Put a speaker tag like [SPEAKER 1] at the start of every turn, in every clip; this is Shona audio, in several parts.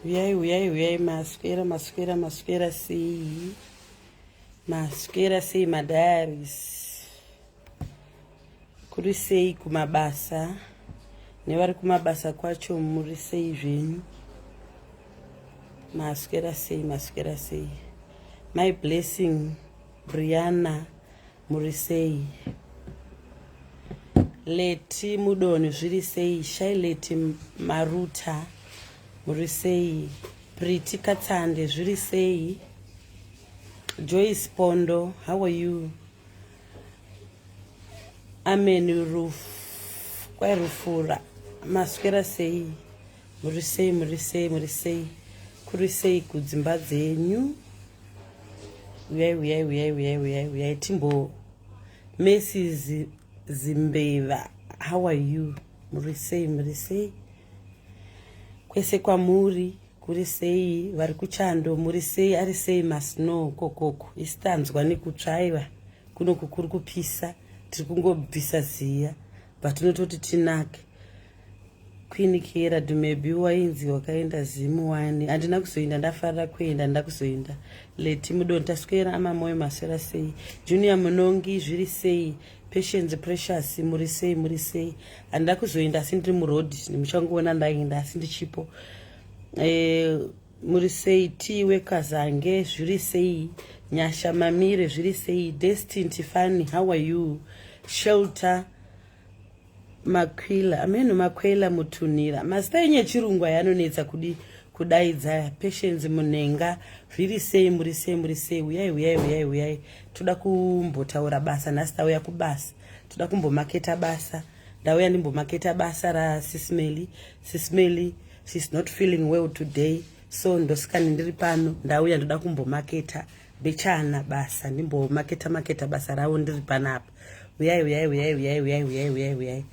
[SPEAKER 1] Uyai, maswera sei madayaris. Kuri sei kumabasa, nevari kumabasa kwacho muri sei zvenyu. Maswera sei. My blessing, Brianna, muri sei. Leti mudoni zviri sei, shai leti maruta muri sei. Priti Katsande zviri sei. Joyce Pondo, how are you? Amen roof, kwai rufura. Maswera sei, muri sei. Kuri sei kudzimba dzenyu. Uyai timbo. Mrs. Zimbeva, how are you? Muri sei. Kwese kwamuri kuri sei, vari kuchando muri sei, ari sei masno kokoko. Istanzwa nekutsvaiva, kuno kukuru kupisa, tiri kungobvisa ziya, patinototi tinake. Queen Kera Dumebi wainzi wakaenda zimu wani. Andina kuzoenda, ndafarira kuenda, ndakuzoenda. Leti mudoni taswera amamoyo maswera sei. Junior Munongi zviri sei. Patience Precious muri sei. Andina kuzoenda asi ndiri muroad, ndimuchangoona ndaenda asi ndichipo. Muri sei. Tiwe Kazange zviri sei. Nyasha Mamire zviri sei. Destiny Tiffany, how are you? Shelter Makwila, ameno Makwila mutunira. Mazita enye chirungu yanonetsa kudaidza. Patience Munenga zviri sei muri sei. Uyai. Toda kumbotaura basa, nhasi tauya kubasa. Toda kumbomaketa basa. Ndauya ndimbomaketa basa ra SIS MELLY. SIS MELLY, she's not feeling well today. So ndosikani ndiri pano, ndauya ndoda kumbomaketa bechana basa. Ndimbomaketa basa rawo ndiri panapa. Uyai.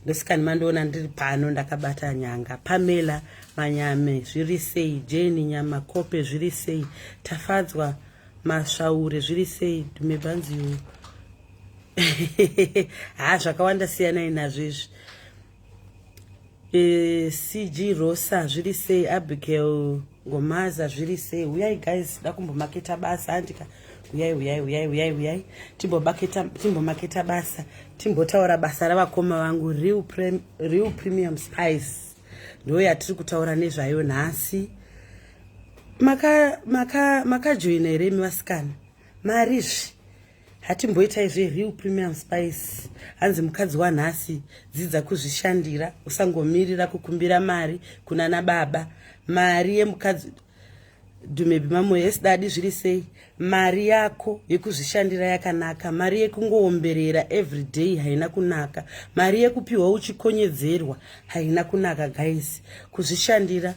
[SPEAKER 1] Ndosikani mandoona ndiri pano ndakabata nyanga. Pamela Manyame zviri sei. Jane Nyama Kope zviri sei. Tafadzwa Masvaure zviri sei. Dumebanziwo zvakawanda siyana inazvo izvi. CG Rosa zviri sei. Abigail Ngomaza zviri sei. Uyai guys, ndakumbomaketa basa andika. Uyai. Timbomaketa basa. Timbotaura basa ravakoma vangu real premium spice. Ndo yatiri kutaura nezvayo nhasi. Makajoina here vasikana. Marizvi. Hatimboita izve real premium spice. Hanzi mukadzi wanhasi, dzidza kuzvishandira, usangomirira kukumbira mari kuna nababa. Mari yemukadzi Dumebi mamo yes dadi zviri sei. Mari yako yekuzvishandira yakanaka. Mari yekungoomberera everyday haina kunaka. Mari yekupiwa uchikonyedzerwa haina kunaka guys. Kuzvishandira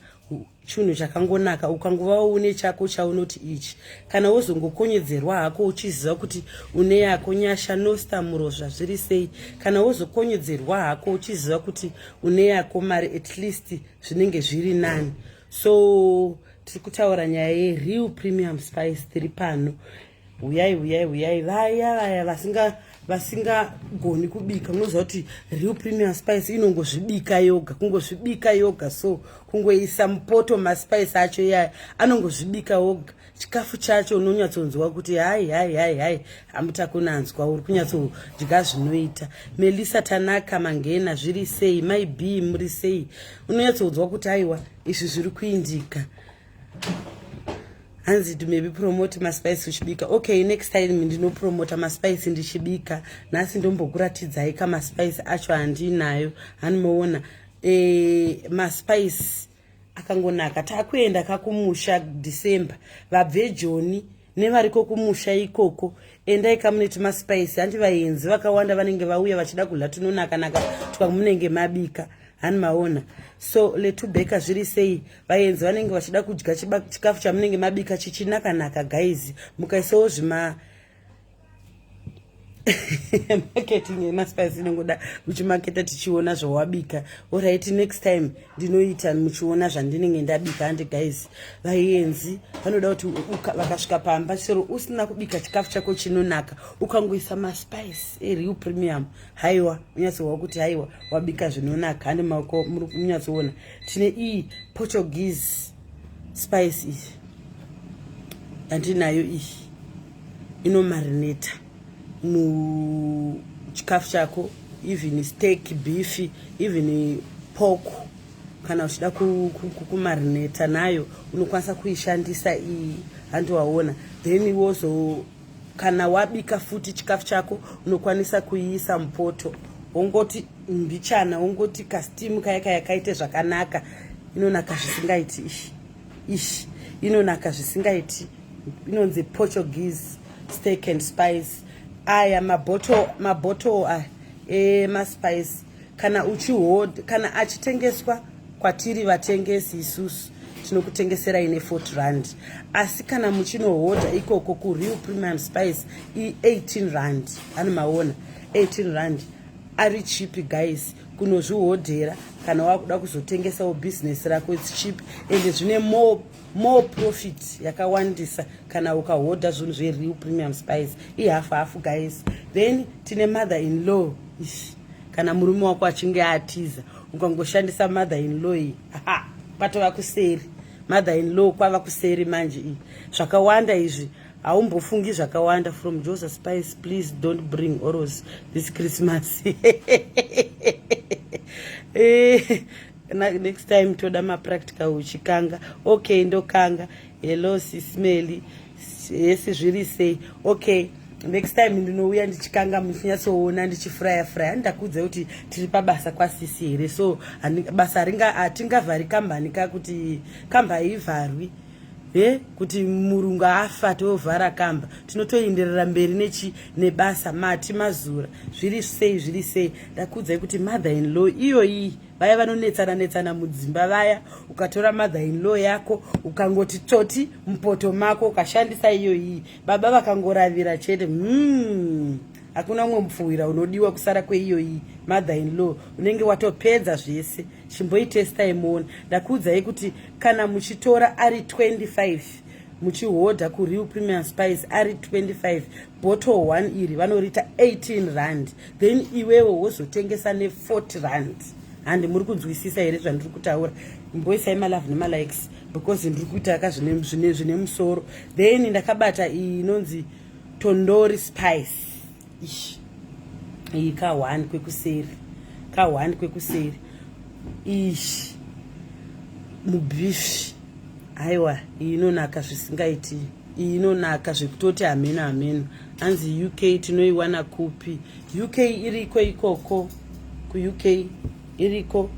[SPEAKER 1] chinhu chakangonaka. Ukangova une chako chaunoti ichi, kana wozongokonyedzerwa hako uchiziva kuti une yako. Nyasha Nosta Murozva zviri sei. Kana wozokonyedzerwa hako uchiziva kuti une yako, mari at least zvinenge zviri nani. So tiri kutaura nyaya yereal premium spice tiri pano. Uyai vaya vasingagoni kubika. Unoziva kuti real premium spice inongozvibika yoga. So kungoisa mupoto maspice acho yaya anongozvibika oga. Chikafu chacho unonyatsonzwa kuti hai hamutakunanzwa, uri kunyatsodya zvinoita. Melissa Tanaka Mangena zviri sei. My B muri sei. Unonyatsonzwa kuti aiwa izvi zviri kuindika. Hanzi maybe promote maspice uchibika. Okay, next time ndinopromota maspice ndichibika. Nhasi ndombokuratidzai kama spice acho handinayo. Hanimoona maspice akangonaka. Takuenda kakumusha December. Vabve Joni nevariko kumusha ikoko, endai kamuneti maspice. Handi vaenzi vakawanda vanenge vauya vachida kudla tunonaka tukamunenge mabika. Hanimaona. So letubeka zviri sei. Vaenzi vanenge vachida kudya chikafu chamunenge mabika chichinaka guys. Mukaisawo zvima marketing yemaspice inongoda uchimaketa tichiona zvawabika. Alright, next time ndinoita muchiona zvandinenge ndabika. Andi guys, vaenzi vanoda kuti vakasvika pamba chero usina kubika chikafu chako chinonaka ukangoisa maspice real premium, haiwa unyatsowa kuti haiwa wabika zvinonaka. Andi maoko muri kunyatsoona tine Portuguese spice iyi yandinayo iyi inomarineta muchikafu chako, even steak, beef, even pork. Kana uchida kumarineta nayo unokwanisa kuishandisa iyi, handowaona. Then wozo kana wabika futi chikafu chako unokwanisa kuiisa mupoto, ongoti mbichana, ongoti kastimu kaya yakaite zvakanaka, inonaka zvisingaiti ishi inonaka zvisingaiti. Inonzi Portuguese steak and spice. Aya maboto maspice kana uchihold, kana achitengeswa kwatiri vatengesi isusu tinokutengesera ine 40 rand. Asi kana muchinohodha ikoko ku Real Premium Spice 18 rand. Anomaona 18 rand ari cheap guys, kunozvihodhera kana wakuda kuzotengesawo business rako, it's cheap and zvine more profit yakawandisa kana ukahodha zvinhu zveReal Premium Spice hafu guys. Then tine mother in law. Kana murume wako achinge atiza ukangoshandisa mother in law iyi, patova kuseri. Mother in law kwava kuseri manje iyi. Zvakawanda izvi haumbofungi zvakawanda. From Joseph Spice, please don't bring oros this Christmas. Next time toda practical uchikanga. Okay, ndokanga. Hello SIS MELLY. Yes, zviri sei. Okay, next time ndinouya ndichikanga muchinyatsoona ndichifraya ndakudza kuti tiri pabasa kwasisi here. So basa atingavhari kambani kakuti kamba ivharwi. Kuti murungu afa tovhara kamba, tinotoenderera mberi nebasa mati mazura. Zviri sei ndakudzai kuti mother in law iyoyi vaya vanonetsana mudzimba vaya, ukatora mother in law yako ukangoti toti mupoto mako ukashandisa iyoyi, baba vakangoravira chete, hakuna umwe mupfuwira unodiwa kusara kweiyoyi mother in law, unenge watopedza zvese. Chimboitesta imoni. Ndakudzai kuti kana muchitora ari 25 muchihodha ku Real Premium Spice ari 25, bottle 1 iri vanorita 18 rand. Then iwewe wozotengesa ne 40 rand. Handi muri kunzwisisa here zvandiri kutaura? Mboisai malove nemalikes because ndiri kuita zvine musoro. Then ndakabata inonzi Tondori Spice. Iyi ka1 kwekuseri. Mubifi. Aiwa, inonaka zvisingaiti. Inonaka zvekutoti ameno. Anzi UK tinoiwana kupi? UK iriko ikoko. Ku UK iriko.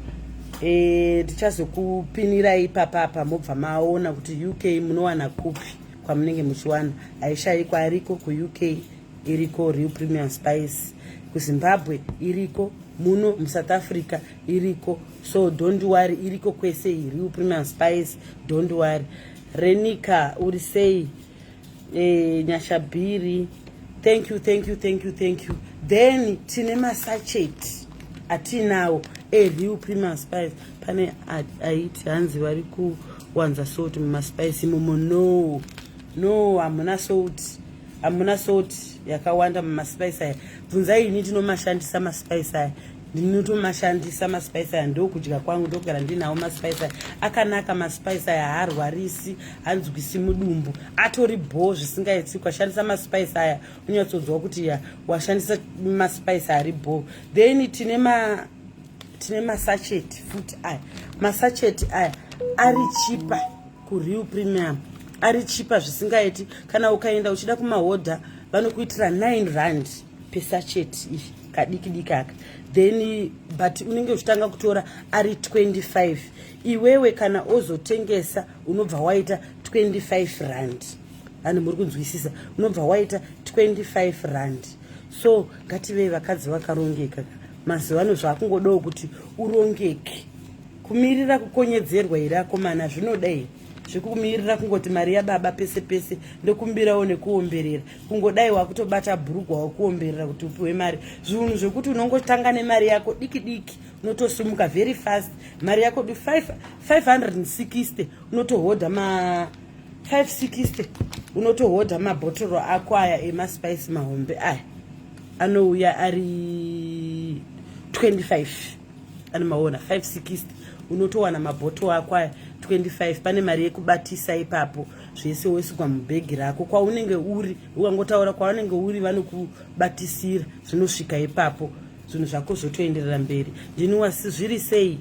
[SPEAKER 1] Ndichazokupinirai papapa mobva maona kuti UK munowana kupi kwamunenge muchiwana. Aishayikwa ariko ku UK iriko Real Premium Spice. Ku Zimbabwe iriko, muno South Africa iriko. So don't worry, iriko kwese Real Premium Spice, don't worry. Renika urisei, Nyashabiri, thank you. Then tine sachet atinawo Real Premium Spice. Pane aiti hanzi vari kuwanza salt mumaspice imomo. No, hamuna salt yakawanda mumaspice aya. Bvunzai ini ndinomashandisa maspice aya. Ndinotomashandisa maspice aya, ndokudya kwangu, ndogara ndinawo maspice aya. Akanaka maspice aya, haarwarisi, hanzwisi mudumbu, atori bho zvisingaiti. Ukashandisa maspice aya unyatsodzwa kuti washandisa maspice ari bho. Then tine masachet futi aya. Masachet aya ari chipa ku Real Premium, ari chipa zvisingaiti. Kana ukaenda uchida kumahodha vanokuitira 9 rand pesachet kadiki aka. Then but unenge uchitanga kutora ari 25. Iwewe kana ozotengesa unobva waita 25 rand. Ani muri kunzwisisa? Unobva waita 25 rand. So ngative vakadzi vakarongeka. Mazivano zvakungodawo kuti urongeke. Kumirira kukonyedzerwa iri akomana zvinodai. Zvikumirira kungoti mari yababa pese ndokumbirawo nekuomberera. Kungodai wakutobata bhurugwa wakuomberera kuti upiwe mari. Zvinhu zvekuti unongotanga nemari yako diki unotosumuka very fast. Mari yako 560 unotohodha 560 unotohodha mabhotoro ako aya emaspice mahombe aya. Anouya ari 25. Anomaona 560 unotowana mabhotoro ako aya 25 pane mari yekubatisa ipapo zvese woiswa mubhegi rako kwaunenge uri ukangotaura kwaunenge uri vanokubatisira zvinosvika ipapo zvinhu zvako zvotoenderera mberi ndinowasi zviri sei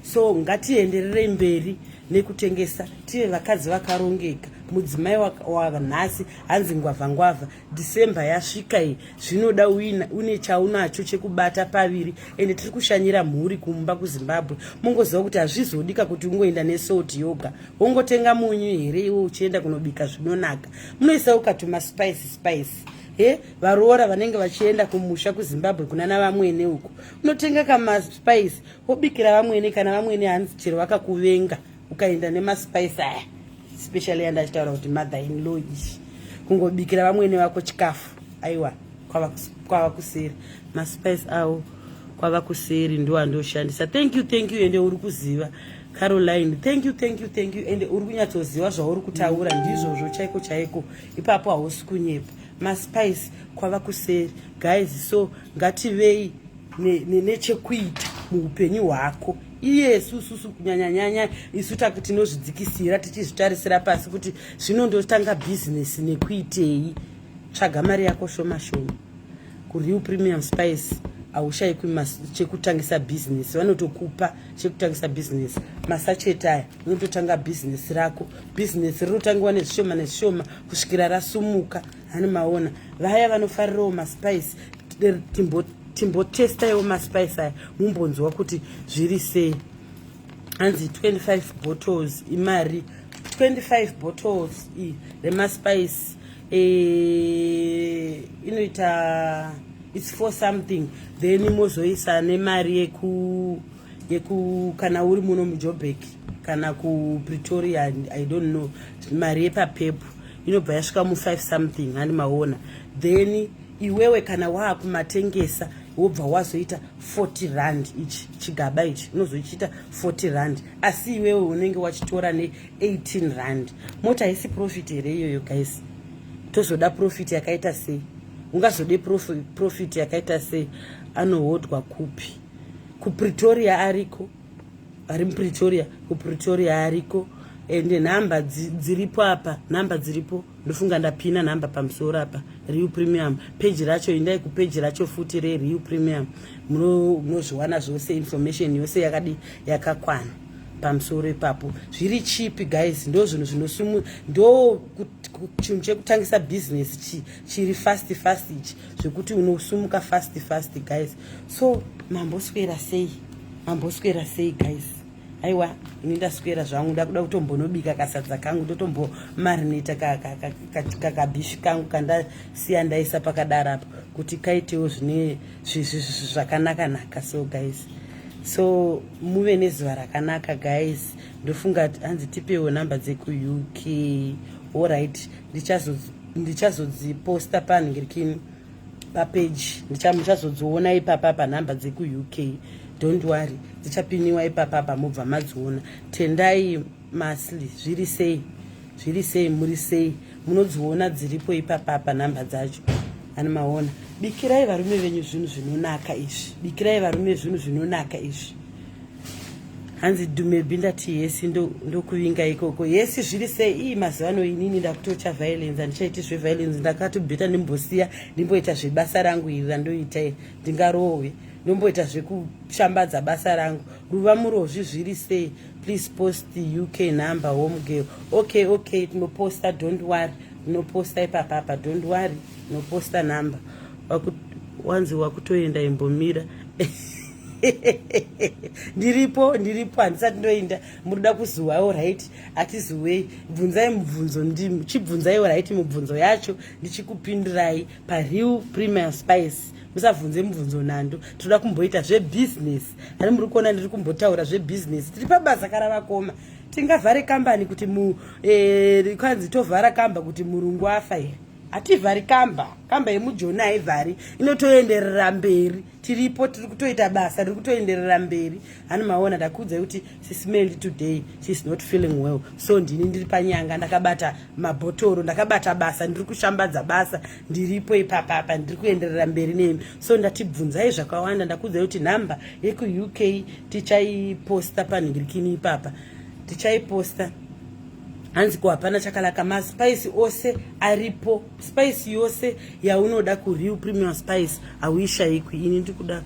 [SPEAKER 1] so ngatienderere mberi nekutengesa tive vakadzi vakarongeka mudzimai wanhasi hanzi ngwavha December yasvika iyi zvinoda une chaunacho chekubata paviri ende tiri kushanyira mhuri kumba kuZimbabwe mungoziva kuti hazvizodika kuti ungoenda nesoti yoga wongotenga munyu here iwe uchienda kunobika zvinonaka munoisa ukatuma spice varoora vanenge vachienda kumusha kuZimbabwe kuna navamwene uko unotenga kamaspice wobikira vamwene kana vamwene hanzi chero vakakuvenga ukaenda nemaspice aya especially andachitaura kuti mother in law ichi kungobikira vamwene vako chikafu aiwa kwava kuseri maspice awo kwava kuseri ndo andoshandisa thank you ende uri kuziva Caroline thank you ende uri kunyatsoziva zvauri kutaura ndizvozvo chaiko ipapo hausi kunyepa maspice kwava kuseri guys so ngativei nechekuita muupenyu hwako iye susu kunyanyanyanya isu tinozvidzikisira tichizvitarisira pasi kuti zvinondotanga bhizinesi nekuitei tsvaga mari yako shoma kuReal Premium Spice haushayikwi chekutangisa bhizinesi vanotokupa chekutangisa bhizinesi masacheti aya unototanga bhizinesi rako bhizinesi rinotangiwa nezvishoma kusvikira rasumuka hani maona vaya vanofarirawo maspice timbotestaiwo maspice aya mumbonzwa kuti zviri sei hanzi 25 bottles imari 25 bottles remaspice inoita it's for something then mozoisa nemari yeku kana uri muno muJoburg kana kuPretoria I don't know mari yepapepu inobva yasvika mu5 something hani maona then iwewe kana waakumatengesa wobva wazoita 40 rand ichi chigaba ichi unozochiita 40 rand asi iwewe unenge wachitora ne18 rand mota haisi profit here iyoyo guys tozoda profit yakaita sei ungazode profit yakaita sei anohodwa kupi kuPretoria ariko ari muPretoria kuPretoria ariko ende nhamba dziripo apa nhamba dziripo ndofunga ndapina nhamba pamusoro apa Real Premium page racho indai kupage racho futi Real Premium munozviwana zvose information yose yakakwana pamusoro ipapo zviri cheap guys ndo zvinhu zvinosumu ndo chinhu chekutangisa business chiri fast ichi zvekuti unosumuka fast guys so mamboswera sei guys aiwa ini ndaswera zvangu ndakuda kutombonobika kasadza kangu totombomarinata kakabhishi kangu kandasiya ndaisa pakadarapo kuti kaitewo zvine zvakanaka so guys so muve nezuva rakanaka guys ndofunga hanzi tipewo namba dzeku-UK alright ndichazodziposta panhingirikini papage muchazodziona ipapa panhamba dzeku-UK don't worry dzichapiniwa ipapa mubva madziona tendai masli zviri sei muri sei munodziona dziripo ipapa panhamba dzacho ani maona bikirai varume venyu zvinhu zvinonaka izvi hanzi dumebi ndati yesi ndokuvinga ikoko yesi zviri sei mazivano inini ndakutocha violence handichaiti zveviolence ndakatobheta ndimbosiya ndimboita zvebasa rangu iri randoita ndingarohwe ndomboita zvekushambadza basa rangu ruva murozvi zviri sei please post the UK number home girl okay tinoposta don't worry tinoposta ipapapa don't worry tinoposta number wanzi wakutoenda imbomira ndiripo handisati ndoenda muruda kuzuwawo right atizuwei bvunzai mubvunzo chibvunzaiwo right mubvunzo yacho ndichikupindurai paReal Premium Spice musabvunze mubvunzo nando toda kumboita zvebusiness hani muri kuona ndiri kumbotaura zvebusiness tiri pabasa karavakoma tingavhare kambani kuti kwanzi tovhara kamba kuti murungu afa here hativhari kamba yemujoni haivhari, inotoenderera mberi. Tiripo tiri kutoita basa riri kutoenderera mberi. Hani maona ndakuudza kuti SIS MELLY today she's not feeling well, so ndini ndiri panyanga, ndakabata mabhotoro, ndakabata basa, ndiri kushambadza basa, ndiripo ipapapa, ndiri kuenderera mberi nemi. So ndatibvunzai zvakawanda. Ndakuudza kuti nhamba yeku-UK tichaiposta panhingirikini ipapa, tichaiposta. Hanzi ko hapana chakalaka, maspice ose aripo, spice yose yaunoda kuReal Premium Spice hauishayikwi. Ini ndikuda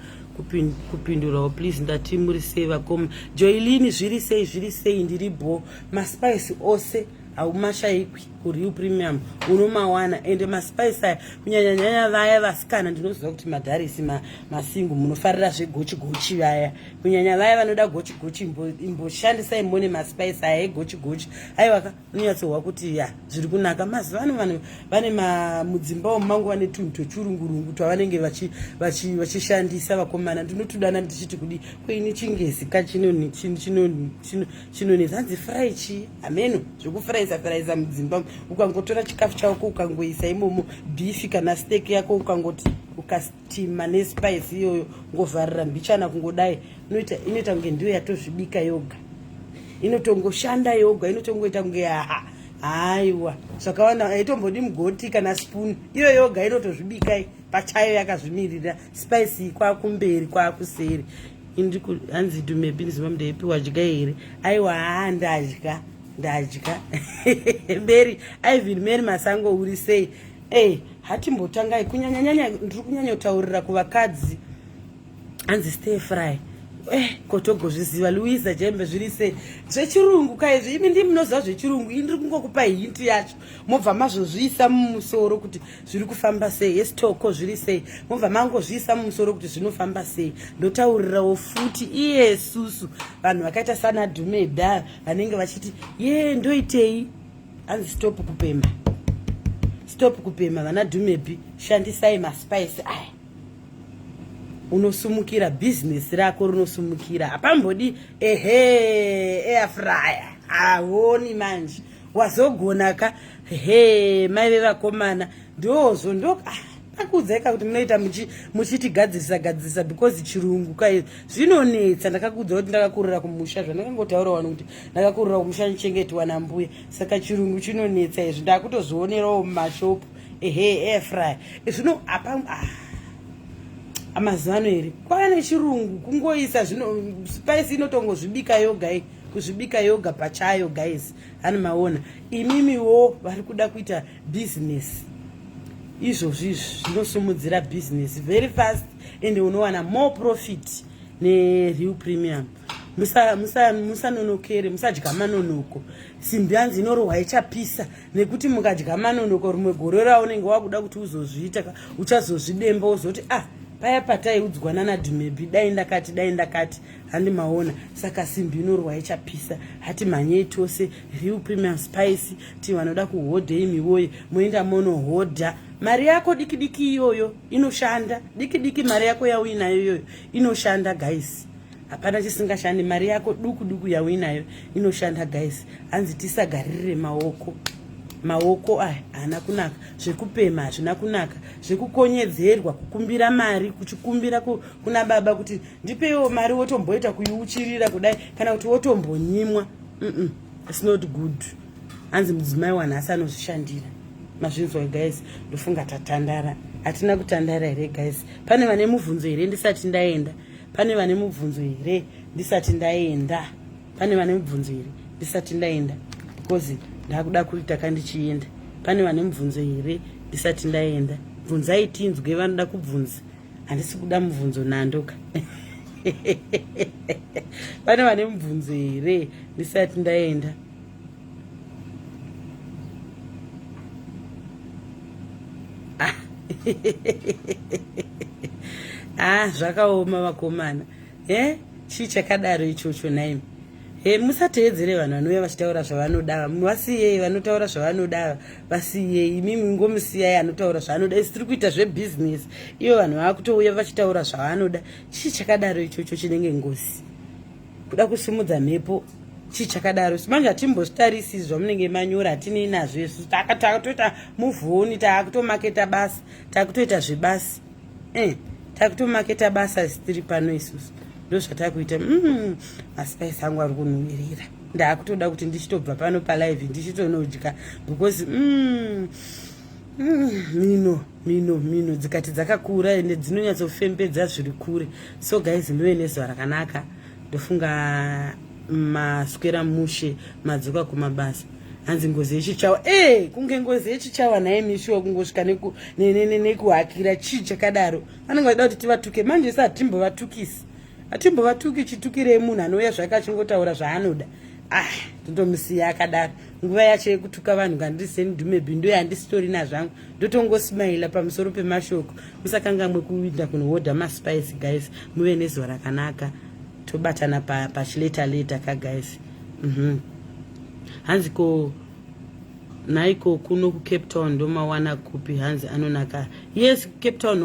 [SPEAKER 1] kupindurawo please, ndati muri sei vakoma. Joylini zviri sei ndiribo, maspice ose haumashayikwi kuReal Premium, unomawana. Ende maspice aya kunyanya vaya vasikana, ndinoziva kuti madharisi masingu munofarira zvegochi vaya, kunyanya vaya vanoda gochi imboshandisai mone maspice aya egochi. Aiwa unonyatsohwa kuti ya zviri kunaka. Mazivano vane mudzimba umangu vane tunhu twechurungurungu twavanenge vachishandisa vakomana. Ndinotudana ndichiti kudi kweini chingezi chinonetsa, hanzi fry chi ameno zvekufuraisa mudzimba. Ukangotora chikafu chako ukangoisa imomo beef kana steak yako ukangoti ukastima nespice iyoyo ngovharira mbichana kungodai, inoita kunge ndiyo yatozvibika yoga, inotongoshanda yoga, inotongoita kunge aiwa zvakawanda. Haitombodi mugoti kana spoon, iyo yoga inotozvibika pachayo yakazvimirira. Spice kwakumberi kwakuseri. Hanzi dumebi nzima mndaipiwa dya here. Aiwa ndadya Mary Ivan Mary Masango uri sei hatimbotangai kunyanyanyanya. Ndiri kunyanya kutaurira kuvakadzi, hanzi stay fry kotogozviziva. Louisa Jembe zviri sei zvechirungu kaizvi? Imi ndimi munoziva zvechirungu, ini ndiri kungokupa hinti yacho, mobva mazvozviisa mumusoro kuti zviri kufamba sei. Esitoko zviri sei, mobva mangozviisa mumusoro kuti zvinofamba sei. Ndotaurirawo futi iyesusu vanhu vakaita sana Dhumeda vanenge vachiti ndoitei. Hanzi stop kupema vana Dhumebi, shandisai maspice aya. Unosumukira business rako rinosumukira. Hapambodi air fryer haoni manje wazogona ka mai vakomana ndozo ndakakuudzai kuti munoita muchitigadzirisa because chirungu kai zvinonetsa. Ndakakuudza kuti ndakakurira kumusha, zvandakangotaura vanhu kuti ndakakurira kumusha ndichengetiwa nambuya, saka chirungu chinonetsa izvi. Ndakutozvionerawo mumashopu air fryer zvino amazano here kwane chirungu kungoisa zvino spice inotongozvibika yoga kuzvibika yoga pachayo guys. Hani maona imimiwo vari kuda kuita business izvozvi zvinosumudzira business very fast and unowana more profit neReal Premium. Musanonokere, musadya manonoko. Simbi hanzi inorohwa ichapisa, nekuti mukadya manonoko rimwe gore raunenge wakuda kuti uzozviita uchazozvidemba uzoti paya pataiudzwana naDhumebi dai ndakati handi maona. Saka simbi inorwa ichapisa. Hati manyei tose Real Premium Spice ti vanoda kuhodha imiwoye moenda monohodha. Mari yako diki iyoyo inoshanda, diki mari yako yauinayo iyoyo inoshanda guys. Hapana chisingashandi, mari yako duku yauinayo inoshanda guys. Hanzi tisagarire maoko aya hana kunaka, zvekupema hazvina kunaka, zvekukonyedzerwa kukumbira mari, kuchikumbira kuna baba kuti ndipeiwo mari wotomboita kuiuchirira kudai kana kuti wotombonyimwa. It's not good. Hanzi mudzimai wanhasi anozvishandira. Mazvinzwa guys, ndofunga tatandara. Hatina kutandara here guys. Pane vane mubvunzo here ndisati ndaenda? Pane vane mubvunzo here ndisati ndaenda? Because ndakuda kuita kandichienda. Pane vane mubvunzo here ndisati ndaenda? Bvunzai tinzwe vanoda kubvunza. Handisi kuda mubvunzo nandoka. Pane vane mubvunzo here ndisati ndaenda? Zvakaoma vakomana. Chii chakadaro ichocho naimi? Musateedzere vanhu vanouya vachitaura zvavanoda. Vasiyei vanotaura zvavanoda, vasiyei. Imimi ngomusiyai anotaura zvavanoda. Isi tiri kuita zvebusiness, iyo vanhu vakutouya vachitaura zvavanoda. Chii chakadaro ichocho chinenge ngosi? Kuda kusimudza mhepo chichakadaro manje hatimbozvitarisi zvamunenge manyora hatinei nazvo isu takutoita muvhoni takutomaketa basa takutoita zvebasi takutomaketa basa tiri pano isusu ndo zvatakuita maspice angu ari kunhuhwirira ndakutoda kuti ndichitobva pano palive ndichitonodya because mino dzikati dzakakura ende dzinonyatsofembedza zviri kure. So guys, ndiwe nezuva rakanaka. Ndofunga maswera mushe madzoka kumabasa. Hanzi ngozi yechichawa kunge ngozi yechichawa naye mishiwa kungosvika nekuhakira chii chakadaro. Vanenge vachida kuti tivatuke manje isa hatimbovatuki chitukirei munhu anouya zvakachingotaura zvaanoda. Ndotomusiya akadaro. Nguva yacho yekutuka vanhu ngandiseni dhume bhindo yandisitori nazvangu ndotongosmaila pamusoro pemashoko. Musakanga mwekuinda kunohodha maspice guys. Muve nezuva rakanaka. Tobatana pachileta ka guys. Hanzi ko naiko kuno ku Cape Town ndomawana kupi hanzi anonaka. Yes, Cape Town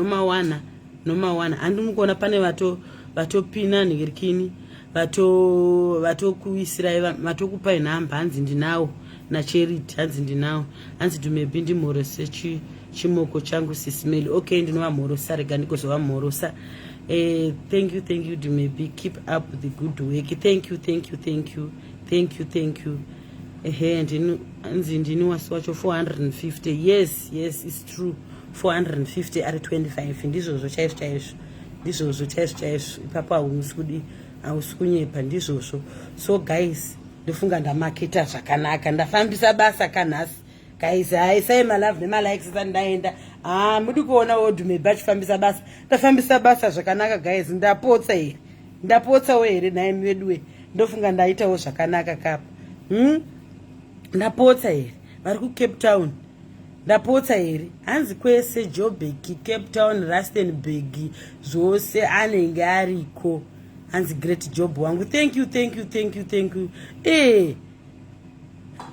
[SPEAKER 1] nomawana andimukona pane vatopina nigirikini kuisira kupai nhamba hanzi ndinawo na Charity hanzi ndinawo hanzi tumepindi morosa chimoko changu SIS MELLY. Okay, ndinova morosa rega ndikozova morosa. Thank you Dumebi, keep up the good work. Thank you. Ndini wasi wacho 450. Yes, it's true. 450 ari 25 ndizvozvo chaizvo ipapo hausikunyepa ndizvozvo. So guys, ndofunga ndamaketa zvakanaka, ndafambisa basa kanhasi guys. Sai malove nemalikes ndaenda mudi kuona Dumebi achifambisa basa. Ndafambisa basa zvakanaka guys. Ndapotsawo here naye mweduwe. Ndofunga ndaitawo zvakanaka kapa. Ndapotsa here vari kuCape Town. Ndapotsa here hanzi kwese Joburg, Cape Town, Rustenburg zvose anenge ariko. Hanzi great job wangu. Thank you.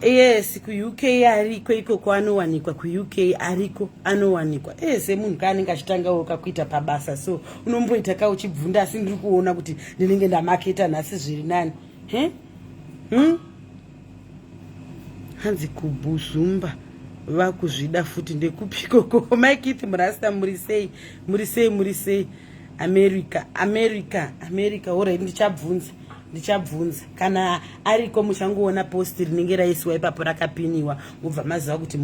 [SPEAKER 1] Yes, ku UK ariko iko kwanowanikwa, ku UK ariko anowanikwa. Semunhu kanenge achitanga wakakuita pabasa, so unomboita ka uchibvunda asi ndiri kuona kuti ndinenge ndamaketa nhasi zviri nani. Hanzi kubuzumba vakuzvida futi ndekupikoko. Maikiti murasta murisei America. Alright, ndichabvunza kana ariko muchangoona post rinenge raiswa ipapo rakapiniwa mubva maziva kuti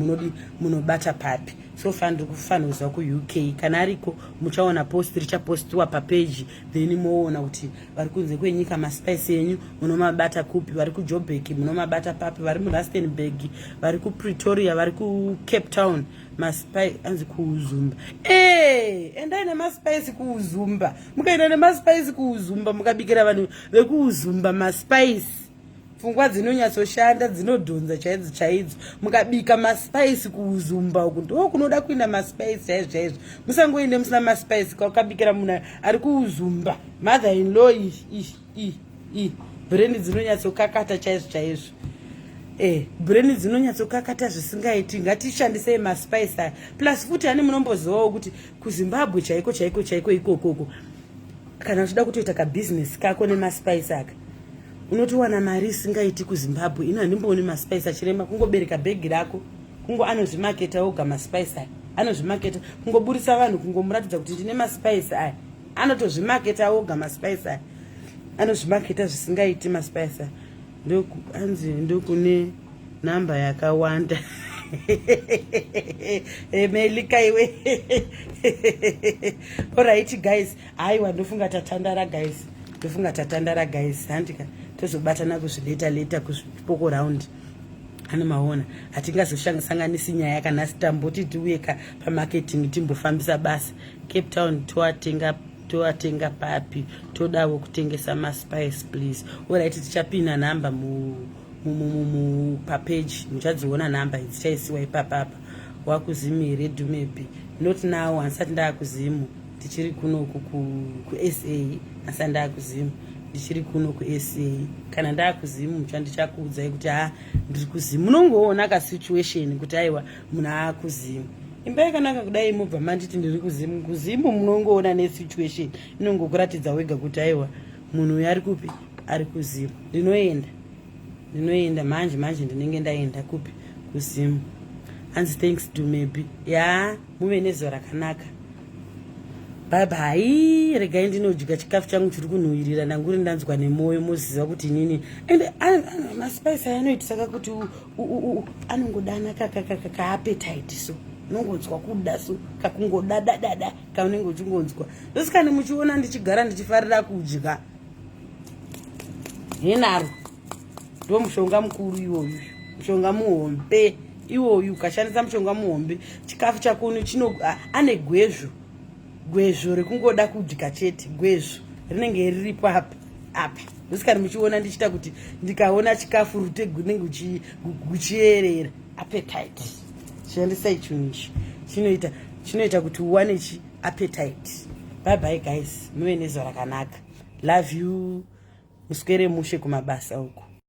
[SPEAKER 1] munobata papi. So ndiri kufanira kuziva ku UK kana ariko muchaona post richapostiwa papage, then moona kuti vari kunze kwenyika maspice enyu munomabata kupi, vari kuJoburg munomabata papi, vari muRustenburg, vari kuPretoria, vari kuCape Town maspice anzi kuuzumba. Endai nemaspice kuuzumba. Mukaenda nemaspice kuuzumba mukabikira vanhu vekuuzumba maspice, pfungwa dzinonyatsoshanda dzinodhonza chaidzo. Mukabika maspice kuuzumba uku ndo kunoda kuenda maspice chaizvo. Musangoende musina maspice kwakabikira munhu ari kuuzumba. Mother in law brain dzinonyatsokakata chaizvo. Brain dzinonyatsokakata zvisingaiti. Ngatishandisei maspice plus futi ani munombozivawo kuti kuZimbabwe chaiko ikoko kana uchida kutoita ka business kako nemaspice aka unotowana mari isingaiti kuZimbabwe. Ino handimbooni maspice achirema. Kungobereka bhegi rako anozvimaketa oga maspice aya, anozvimaketa kungoburisa vanhu kungomuratidza kuti ndine maspice aya, anotozvimaketa oga maspice aya, anozvimaketa zvisingaiti maspice aya. Hanzi ndokune namba yakawanda. Melika iwe. Alright guys, aiwa ndofunga tatandara guys. Handika tozobatana kuzvileta kuzvipoko round. Maona hatingazosanganisi nyaya kana sitamboti tiuyeka pamarketing timbofambisa basa. Cape Town toatenga papi, todawo kutengesa maspice please. Alright, tichapina namba papage muchadziona namba dzichaisiwa ipapapa. Wakuzimire Dumebi, not now ansati ndakuzimu tichiri kuno ku SA, asati ndakuzimu ndichiri kuno ku SA. Kana ndakuzimu muchandichakuudzai kuti ndiri kuzimu. Munongoona ka situation kuti aiwa munhu akuzimu. Imba yakanaka kudai mubva manditi ndiri kuzimu munongoona ne situation inongokuratidza wega kuti aiwa munhu uyu ari kupi, ari kuzimu. Ndinoenda ndinoenda manje ndinenge ndaenda kupi kuzimu. Hanzi thanks to maybe ya muve nezuva rakanaka. Bye bye. Regai ndinodya chikafu changu chiri kunhuhwirira ndanguri ndanzwa nemwoyo moziva kuti nini. Ende maspice anoita saka kuti anongodana ka appetite so. Nongonzwa kuda so kakungoda dada kaunenge uchingonzwa. Ndosikane muchiona ndichigara ndichifarira kudya. Henaro. Ndo mushonga mukuru iwoyu. Mushonga muhombe. Iwoyu ukashandisa mushonga muhombe chikafu chako ane gwezvo rekungoda kudya chete. Gwezvo rinenge riripo apa ndosikari muchiona ndichita kuti ndikaona chikafu rutegu runenge guchierera appetite. Shandisai chunichi chinoita kuti uwane appetite. Bye bye guys, muve nezuva rakanaka. Love you. Muswere mushe kumabasa uko.